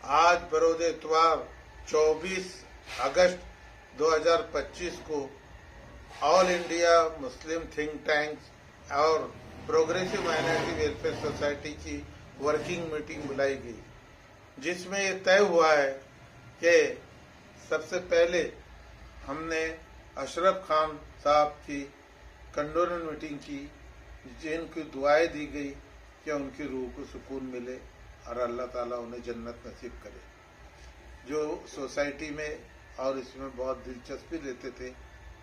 आज बरोज इतवार 24 अगस्त 2025 को all India Muslim think tanks और प्रोग्रेसिव माइनॉरिटी वेलफेयर सोसाइटी की वर्किंग मीटिंग बुलाई गई, जिसमें ये तय हुआ है कि सबसे पहले हमने अशरफ खान साहब की कंडोलेंस मीटिंग की, जिनकी दुआएं दी गई कि उनकी रूह को सुकून मिले और अल्लाह ताला उन्हें जन्नत नसीब करे, जो सोसाइटी में और इसमें बहुत दिलचस्पी लेते थे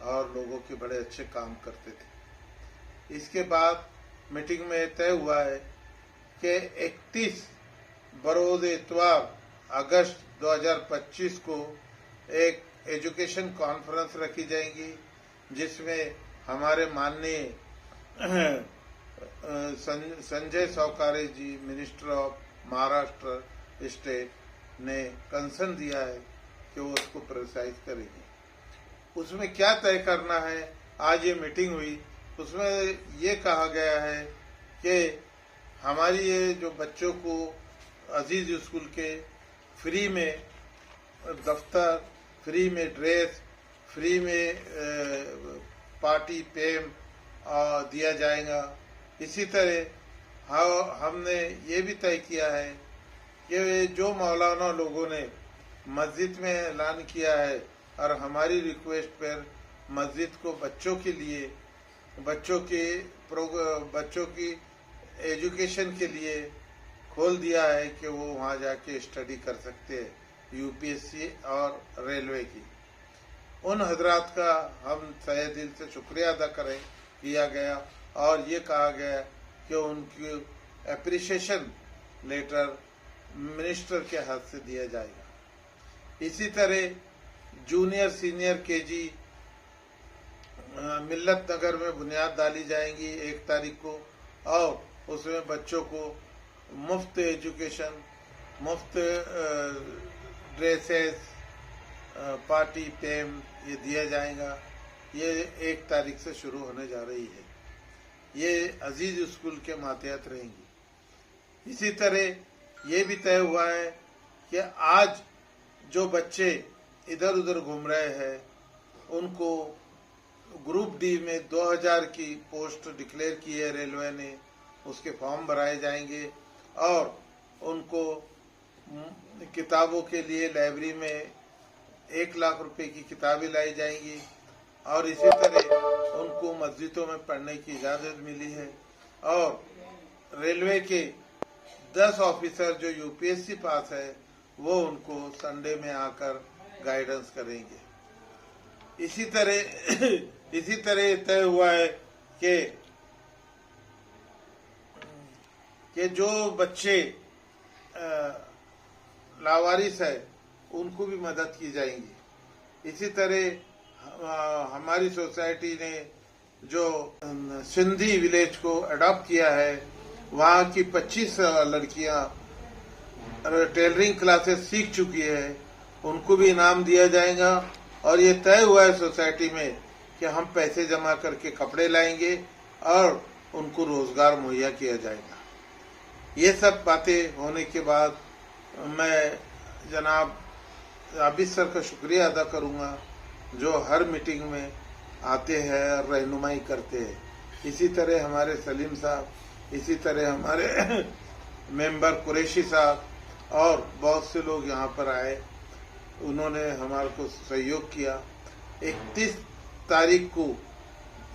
और लोगों के बड़े अच्छे काम करते थे। इसके बाद मीटिंग में तय हुआ है कि 31 बरोज इतवार अगस्त 2025 को एक एजुकेशन कॉन्फ्रेंस रखी जाएगी, जिसमें हमारे माननीय संजय सौकारे जी, मिनिस्टर ऑफ महाराष्ट्र स्टेट, ने कंसर्न दिया है कि वो उसको प्रोत्साहित करेंगे। उसमें क्या तय करना है, आज ये मीटिंग हुई, उसमें ये कहा गया है कि हमारी ये जो बच्चों को अजीज स्कूल के फ्री में दफ्तर, फ्री में ड्रेस, फ्री में पार्टी पेम दिया जाएगा। इसी तरह हमने ये भी तय किया है कि जो मौलाना लोगों ने मस्जिद में ऐलान किया है और हमारी रिक्वेस्ट पर मस्जिद को बच्चों के लिए, बच्चों की एजुकेशन के लिए खोल दिया है कि वो वहाँ जाके स्टडी कर सकते हैं, यूपीएससी और रेलवे की। उन हजरात का हम तहे दिल से शुक्रिया अदा किया गया और ये कहा गया कि उनकी एप्रिसिएशन लेटर मिनिस्टर के हाथ से दिया जाएगा। इसी तरह जूनियर सीनियर केजी मिल्लत नगर में बुनियाद डाली जाएंगी 1 तारीख को, और उसमें बच्चों को मुफ्त एजुकेशन, मुफ्त ड्रेसेस, पार्टी पेम ये दिया जाएगा। ये 1 तारीख से शुरू होने जा रही है। ये अजीज स्कूल के मातहत रहेंगी। इसी तरह ये भी तय हुआ है कि आज जो बच्चे इधर उधर घूम रहे हैं उनको ग्रुप डी में 2000 की पोस्ट डिक्लेयर की है रेलवे ने, उसके फॉर्म भराए जाएंगे और उनको किताबों के लिए लाइब्रेरी में 1 लाख रुपए की किताबें लाई जाएंगी और इसी तरह उनको मस्जिदों में पढ़ने की इजाज़त मिली है। और रेलवे के 10 ऑफिसर जो यूपीएससी पास है वो उनको संडे में आकर गाइडेंस करेंगे। इसी तरह तय हुआ है कि जो बच्चे लावारिस है उनको भी मदद की जाएगी। इसी तरह हमारी सोसाइटी ने जो सिंधी विलेज को अडॉप्ट किया है, वहाँ की 25 लड़कियाँ टेलरिंग क्लासेस सीख चुकी है, उनको भी इनाम दिया जाएगा। और ये तय हुआ है सोसाइटी में कि हम पैसे जमा करके कपड़े लाएंगे और उनको रोजगार मुहैया किया जाएगा। ये सब बातें होने के बाद मैं जनाब आबिद सर का शुक्रिया अदा करूँगा, जो हर मीटिंग में आते हैं और रहनुमाई करते हैं। इसी तरह हमारे सलीम साहब, इसी तरह हमारे मेंबर कुरैशी साहब और बहुत से लोग यहाँ पर आए, उन्होंने हमारे को सहयोग किया। 31 तारीख को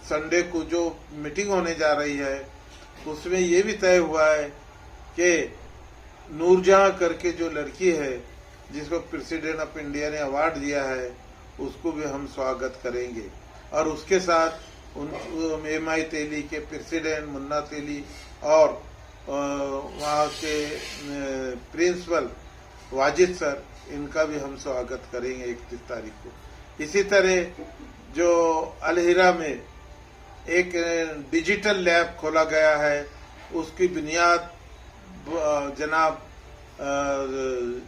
संडे को जो मीटिंग होने जा रही है उसमें ये भी तय हुआ है कि नूरजहां करके जो लड़की है जिसको प्रेसिडेंट ऑफ इंडिया ने अवार्ड दिया है, उसको भी हम स्वागत करेंगे। और उसके साथ उन एमआई तेली के प्रेसिडेंट मुन्ना तेली और वहाँ के प्रिंसिपल वाजिद सर, इनका भी हम स्वागत करेंगे 31 तारीख को। इसी तरह जो अलहिरा में एक डिजिटल लैब खोला गया है, उसकी बुनियाद जनाब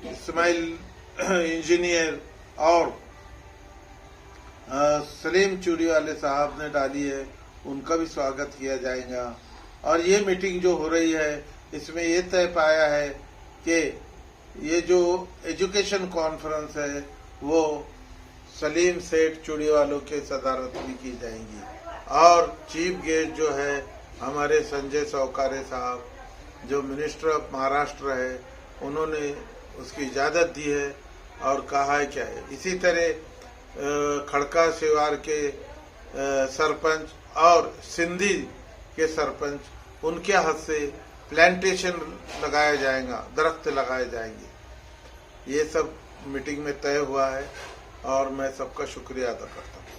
इस्माइल इंजीनियर और सलीम चूड़ी वाले साहब ने डाली है, उनका भी स्वागत किया जाएगा। और ये मीटिंग जो हो रही है इसमें ये तय पाया है कि ये जो एजुकेशन कॉन्फ्रेंस है वो सलीम सेठ चूड़ीवालों के सदारत में की जाएंगी और चीफ गेस्ट जो है हमारे संजय सौकारे साहब जो मिनिस्टर ऑफ महाराष्ट्र है, उन्होंने उसकी इजाज़त दी है और कहा है क्या है। इसी तरह खड़का शिवार के सरपंच और सिंधी के सरपंच, उनके हाथ से प्लांटेशन लगाया जाएगा, दरख्त लगाए जाएंगे। ये सब मीटिंग में तय हुआ है और मैं सबका शुक्रिया अदा करता हूँ।